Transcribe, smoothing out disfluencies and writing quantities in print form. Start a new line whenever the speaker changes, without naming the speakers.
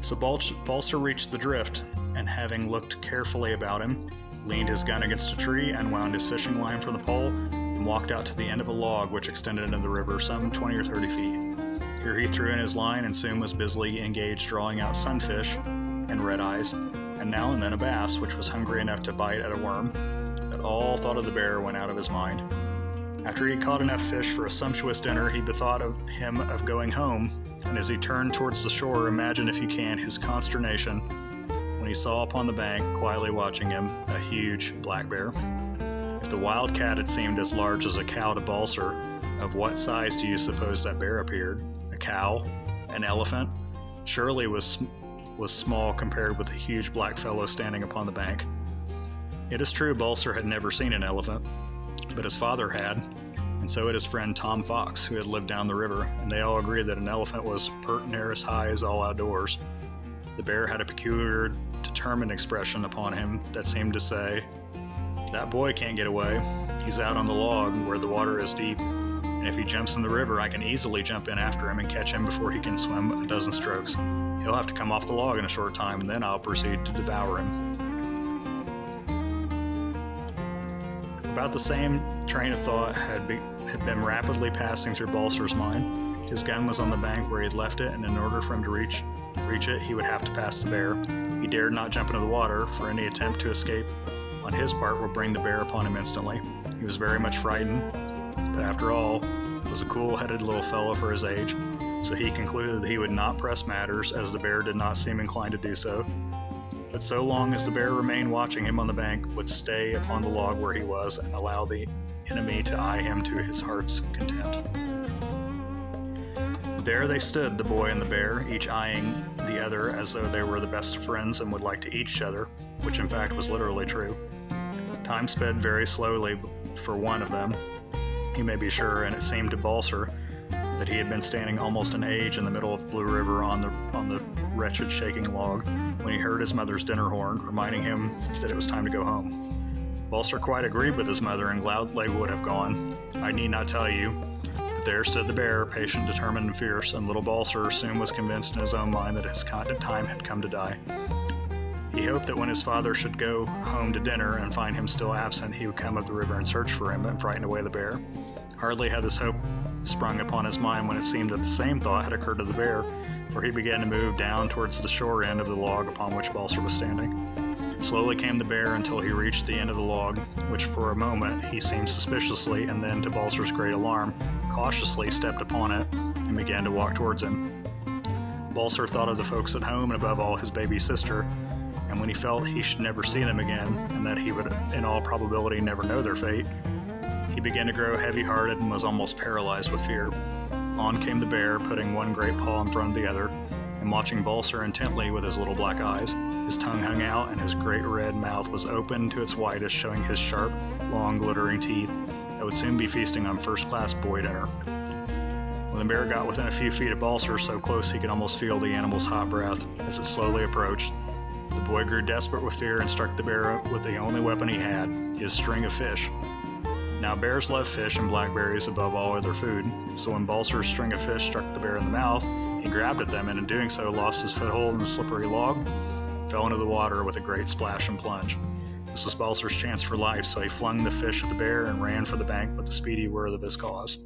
So Balser reached the drift, and having looked carefully about him, leaned his gun against a tree, unwound his fishing line from the pole, and walked out to the end of a log which extended into the river some 20 or 30 feet. Here he threw in his line and soon was busily engaged drawing out sunfish and red eyes, and now and then a bass, which was hungry enough to bite at a worm. But all thought of the bear went out of his mind. After he had caught enough fish for a sumptuous dinner, he bethought him of going home, and as he turned towards the shore, imagine if you can his consternation when he saw upon the bank, quietly watching him, a huge black bear. If the wild cat had seemed as large as a cow to Balser, of what size do you suppose that bear appeared? A cow? An elephant? Surely was small compared with the huge black fellow standing upon the bank. It is true Balser had never seen an elephant, but his father had, and so had his friend Tom Fox, who had lived down the river, and they all agreed that an elephant was pert near as high as all outdoors. The bear had a peculiar, determined expression upon him that seemed to say, "That boy can't get away. He's out on the log where the water is deep, and if he jumps in the river, I can easily jump in after him and catch him before he can swim a dozen strokes. He'll have to come off the log in a short time, and then I'll proceed to devour him." About the same train of thought had been rapidly passing through Balser's mind. His gun was on the bank where he had left it, and in order for him to reach it, he would have to pass the bear. He dared not jump into the water, for any attempt to escape on his part would bring the bear upon him instantly. He was very much frightened, but after all, was a cool-headed little fellow for his age, so he concluded that he would not press matters, as the bear did not seem inclined to do so. But so long as the bear remained watching him on the bank, would stay upon the log where he was and allow the enemy to eye him to his heart's content. There they stood, the boy and the bear, each eyeing the other as though they were the best of friends and would like to eat each other, which in fact was literally true. Time sped very slowly for one of them, you may be sure, and it seemed to Balser that he had been standing almost an age in the middle of the Blue River on the wretched shaking log when he heard his mother's dinner horn, reminding him that it was time to go home. Balser quite agreed with his mother and gladly would have gone. I need not tell you, but there stood the bear, patient, determined, and fierce, and little Balser soon was convinced in his own mind that his time had come to die. He hoped that when his father should go home to dinner and find him still absent, he would come up the river and search for him and frighten away the bear. Hardly had this hope sprung upon his mind when it seemed that the same thought had occurred to the bear, for he began to move down towards the shore end of the log upon which Balser was standing. Slowly came the bear until he reached the end of the log, which for a moment he seemed suspiciously, and then, to Balser's great alarm, cautiously stepped upon it and began to walk towards him. Balser thought of the folks at home and above all his baby sister, and when he felt he should never see them again, and that he would in all probability never know their fate, he began to grow heavy-hearted and was almost paralyzed with fear. On came the bear, putting one great paw in front of the other, and watching Balser intently with his little black eyes. His tongue hung out, and his great red mouth was open to its widest, showing his sharp, long, glittering teeth that would soon be feasting on first-class boy dinner. When the bear got within a few feet of Balser, so close he could almost feel the animal's hot breath as it slowly approached, the boy grew desperate with fear and struck the bear with the only weapon he had, his string of fish. Now bears love fish and blackberries above all other food, so when Balser's string of fish struck the bear in the mouth, he grabbed at them and in doing so lost his foothold in the slippery log, fell into the water with a great splash and plunge. This was Balser's chance for life, so he flung the fish at the bear and ran for the bank with the speedy worth of his cause.